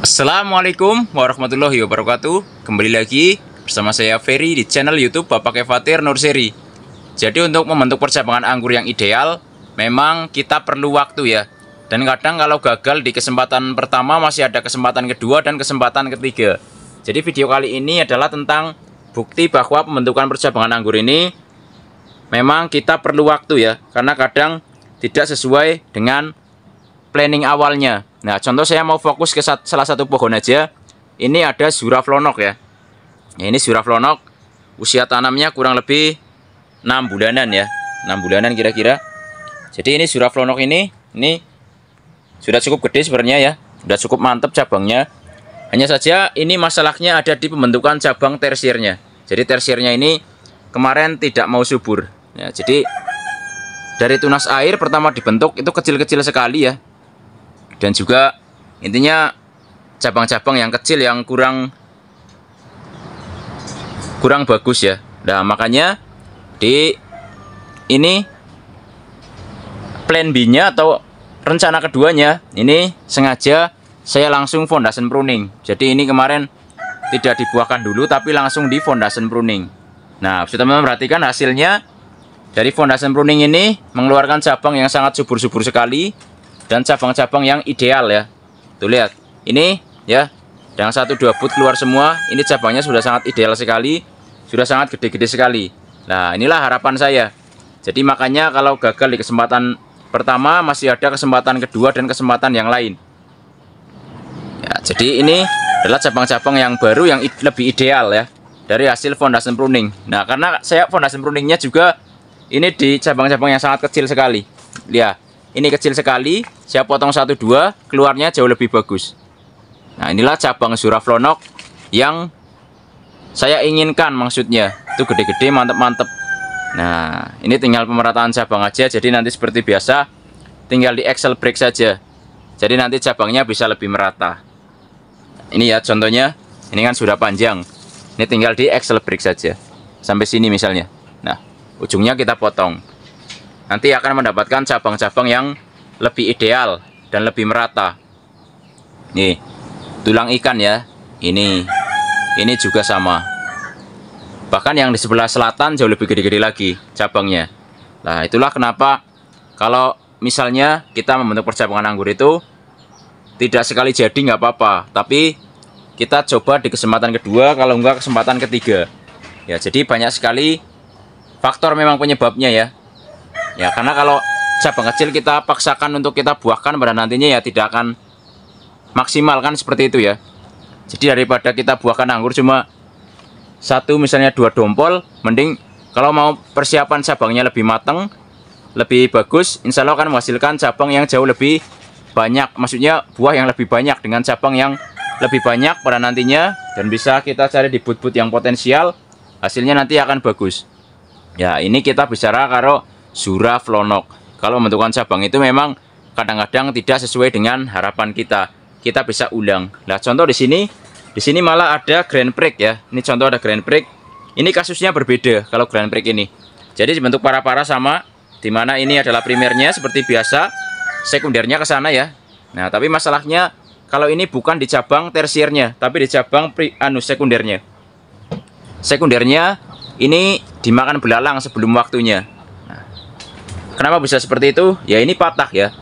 Assalamualaikum warahmatullahi wabarakatuh. Kembali lagi bersama saya Ferry di channel YouTube Bapak Kefatir Nurseri. Jadi untuk membentuk percabangan anggur yang ideal, memang kita perlu waktu ya. Dan kadang kalau gagal di kesempatan pertama, masih ada kesempatan kedua dan kesempatan ketiga. Jadi video kali ini adalah tentang bukti bahwa pembentukan percabangan anggur ini memang kita perlu waktu ya. Karena kadang tidak sesuai dengan planning awalnya. Nah, contoh saya mau fokus ke salah satu pohon aja. Ini ada Suraflonok ya. Ini Suraflonok, usia tanamnya kurang lebih 6 bulanan ya. 6 bulanan kira-kira. Jadi ini Suraflonok ini sudah cukup gede sebenarnya ya. Sudah cukup mantap cabangnya. Hanya saja ini masalahnya ada di pembentukan cabang tersiernya. Jadi tersiernya ini kemarin tidak mau subur. Ya, jadi dari tunas air pertama dibentuk itu kecil-kecil sekali ya. Dan juga intinya cabang-cabang yang kecil yang kurang bagus ya. Nah, makanya di ini plan B-nya atau rencana keduanya ini sengaja saya langsung foundation pruning. Jadi ini kemarin tidak dibuahkan dulu tapi langsung di foundation pruning. Nah, bisa teman-teman perhatikan hasilnya dari foundation pruning ini mengeluarkan cabang yang sangat subur-subur sekali. Dan cabang-cabang yang ideal ya. Tuh lihat, ini ya, yang 1-2 foot keluar semua. Ini cabangnya sudah sangat ideal sekali, sudah sangat gede-gede sekali. Nah, inilah harapan saya. Jadi makanya kalau gagal di kesempatan pertama, masih ada kesempatan kedua dan kesempatan yang lain. Ya, jadi ini adalah cabang-cabang yang baru yang lebih ideal ya dari hasil foundation pruning. Nah, karena saya foundation pruningnya juga ini di cabang-cabang yang sangat kecil sekali. Lihat. Ini kecil sekali, saya potong 1-2, keluarnya jauh lebih bagus. Nah, inilah cabang Suraflonok yang saya inginkan maksudnya. Itu gede-gede, mantep-mantep. Nah, ini tinggal pemerataan cabang aja, jadi nanti seperti biasa, tinggal di Excel break saja. Jadi nanti cabangnya bisa lebih merata. Ini ya contohnya, ini kan sudah panjang. Ini tinggal di Excel break saja. Sampai sini misalnya. Nah, ujungnya kita potong. Nanti akan mendapatkan cabang-cabang yang lebih ideal dan lebih merata. Nih, tulang ikan ya. Ini juga sama. Bahkan yang di sebelah selatan jauh lebih gede-gede lagi cabangnya. Nah, itulah kenapa kalau misalnya kita membentuk percabangan anggur itu tidak sekali jadi nggak apa-apa. Tapi kita coba di kesempatan kedua, kalau enggak kesempatan ketiga. Ya, jadi banyak sekali faktor memang penyebabnya ya. Ya, karena kalau cabang kecil kita paksakan untuk kita buahkan pada nantinya ya tidak akan maksimal kan seperti itu ya. Jadi daripada kita buahkan anggur cuma satu misalnya 2 dompol, mending kalau mau persiapan cabangnya lebih matang, lebih bagus, insya Allah akan menghasilkan cabang yang jauh lebih banyak. Maksudnya buah yang lebih banyak dengan cabang yang lebih banyak pada nantinya. Dan bisa kita cari di but-but yang potensial, hasilnya nanti akan bagus. Ya, ini kita bicara kalau Suraflonok. Kalau membentukan cabang itu memang kadang-kadang tidak sesuai dengan harapan kita. Kita bisa ulang. Nah, contoh di sini malah ada Grand Prix ya. Ini contoh ada Grand Prix. Ini kasusnya berbeda kalau Grand Prix ini. Jadi dibentuk para-para sama, dimana ini adalah primernya seperti biasa, sekundernya ke sana ya. Nah, tapi masalahnya kalau ini bukan di cabang tersiernya, tapi di cabang sekundernya. Sekundernya ini dimakan belalang sebelum waktunya. Kenapa bisa seperti itu? Ya ini patah ya.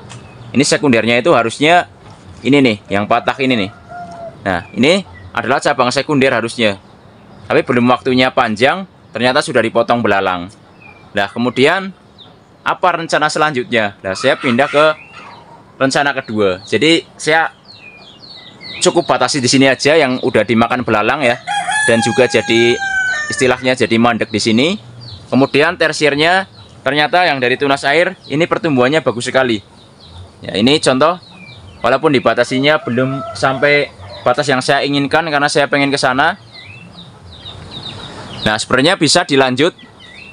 Ini sekundernya itu harusnya ini nih, yang patah ini nih. Nah, ini adalah cabang sekunder harusnya. Tapi belum waktunya panjang, ternyata sudah dipotong belalang. Nah, kemudian apa rencana selanjutnya? Nah, saya pindah ke rencana kedua. Jadi saya cukup batasi di sini aja yang udah dimakan belalang ya. Dan juga jadi istilahnya jadi mandek di sini. Kemudian tersiernya ternyata yang dari tunas air ini pertumbuhannya bagus sekali. Ya, ini contoh walaupun dibatasinya belum sampai batas yang saya inginkan karena saya pengen ke sana. Nah, sebenarnya bisa dilanjut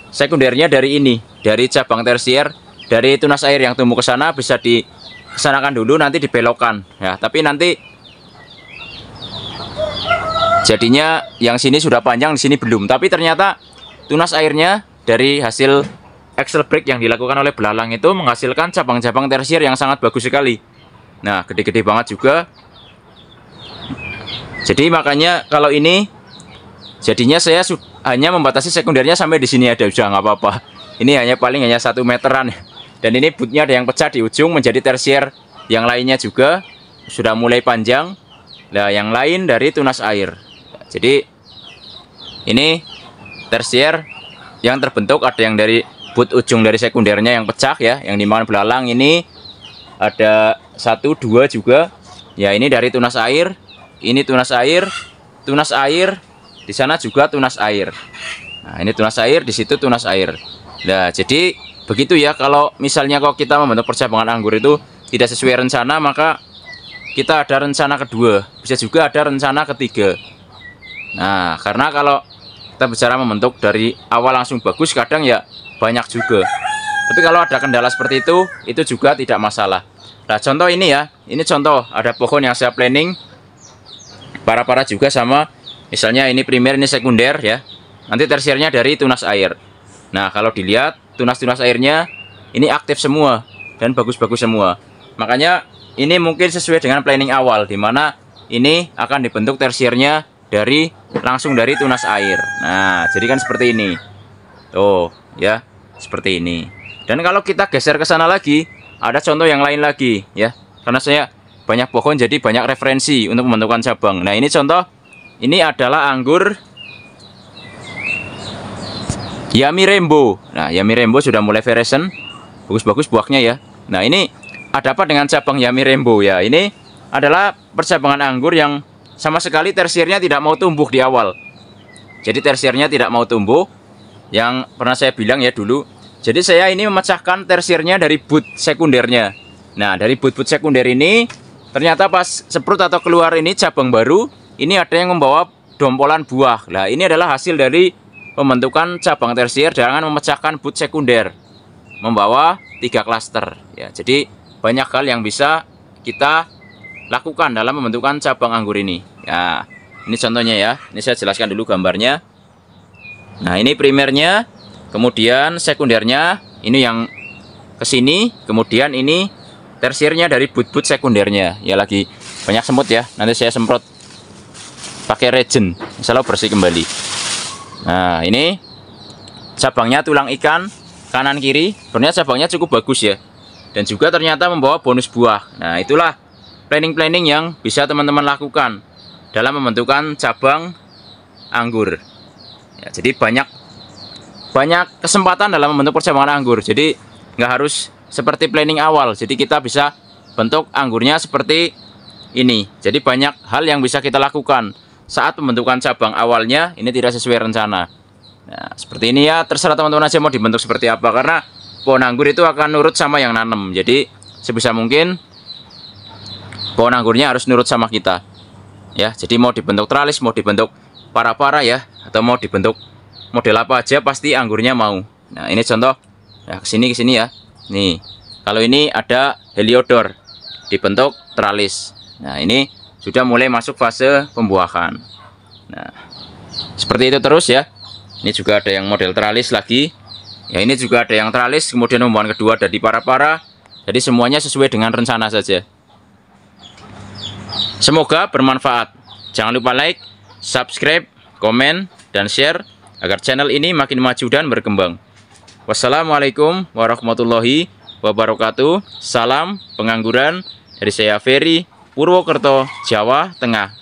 sekundernya dari ini, dari cabang tersier, dari tunas air yang tumbuh ke sana bisa dikesanakan dulu nanti dibelokkan. Ya, tapi nanti jadinya yang sini sudah panjang, di sini belum. Tapi ternyata tunas airnya dari hasil Excel break yang dilakukan oleh belalang itu menghasilkan cabang-cabang tersier yang sangat bagus sekali. Nah, gede-gede banget juga. Jadi makanya kalau ini jadinya saya hanya membatasi sekundernya sampai di sini ada, udah nggak apa-apa. Ini paling hanya 1 meteran. Dan ini bootnya ada yang pecah di ujung menjadi tersier. Yang lainnya juga sudah mulai panjang. Nah, yang lain dari tunas air. Jadi ini tersier yang terbentuk ada yang dari boot ujung dari sekundernya yang pecah ya, yang dimakan belalang. Ini ada 1, 2 juga. Ya, ini dari tunas air. Ini tunas air, di sana juga tunas air. Nah, ini tunas air, di situ tunas air. Nah, jadi begitu ya. Kalau misalnya kalau kita membentuk percabangan anggur itu tidak sesuai rencana, maka kita ada rencana kedua, bisa juga ada rencana ketiga. Nah, karena kalau kita bicara membentuk dari awal langsung bagus, kadang ya banyak juga. Tapi kalau ada kendala seperti itu juga tidak masalah. Nah, contoh ini ya, ini contoh ada pohon yang saya planning para-para juga sama, misalnya ini primer, ini sekunder ya. Nanti tersiernya dari tunas air. Nah, kalau dilihat tunas-tunas airnya ini aktif semua dan bagus-bagus semua. Makanya ini mungkin sesuai dengan planning awal, dimana ini akan dibentuk tersiernya langsung dari tunas air. Nah, jadi kan seperti ini. Tuh ya, seperti ini. Dan kalau kita geser ke sana lagi, ada contoh yang lain lagi ya. Karena saya banyak pohon, jadi banyak referensi untuk pembentukan cabang. Nah, ini contoh, ini adalah anggur Yummy Rainbow. Nah, Yummy Rainbow sudah mulai veresen, bagus-bagus buahnya ya. Nah, ini ada apa dengan cabang Yummy Rainbow ya? Ini adalah percabangan anggur yang sama sekali tersiernya tidak mau tumbuh di awal. Jadi tersiernya tidak mau tumbuh, yang pernah saya bilang ya dulu. Jadi saya ini memecahkan tersiernya dari boot sekundernya. Nah, dari boot sekunder ini ternyata pas seprut atau keluar ini cabang baru, ini ada yang membawa dompolan buah. Nah, ini adalah hasil dari pembentukan cabang tersier dengan memecahkan boot sekunder, membawa 3 klaster. Ya, jadi banyak hal yang bisa kita lakukan dalam pembentukan cabang anggur ini. Ya, ini contohnya ya. Ini saya jelaskan dulu gambarnya. Nah, ini primernya, kemudian sekundernya, ini yang ke sini, kemudian ini tersiernya dari boot sekundernya. Ya, lagi banyak semut ya. Nanti saya semprot pakai reagent, insya Allah bersih kembali. Nah, ini cabangnya tulang ikan kanan kiri. Sebenarnya cabangnya cukup bagus ya. Dan juga ternyata membawa bonus buah. Nah, itulah planning-planning yang bisa teman-teman lakukan dalam pembentukan cabang anggur. Ya, jadi banyak kesempatan dalam membentuk percabangan anggur. Jadi nggak harus seperti planning awal. Jadi kita bisa bentuk anggurnya seperti ini. Jadi banyak hal yang bisa kita lakukan saat pembentukan cabang awalnya ini tidak sesuai rencana. Nah, seperti ini ya. Terserah teman-teman aja mau dibentuk seperti apa, karena pohon anggur itu akan nurut sama yang nanam. Jadi sebisa mungkin pohon anggurnya harus nurut sama kita. Ya, jadi mau dibentuk tralis, mau dibentuk para-para ya, atau mau dibentuk model apa aja, pasti anggurnya mau. Nah, ini contoh. Ya, ke sini ya. Nih, kalau ini ada heliodor, dibentuk tralis. Nah, ini sudah mulai masuk fase pembuahan. Nah, seperti itu terus ya. Ini juga ada yang model tralis lagi. Ya, ini juga ada yang tralis, kemudian pembuahan kedua ada di para-para. Jadi semuanya sesuai dengan rencana saja. Semoga bermanfaat. Jangan lupa like, subscribe, komen, dan share agar channel ini makin maju dan berkembang. Wassalamualaikum warahmatullahi wabarakatuh. Salam pengangguran dari saya Ferry, Purwokerto, Jawa Tengah.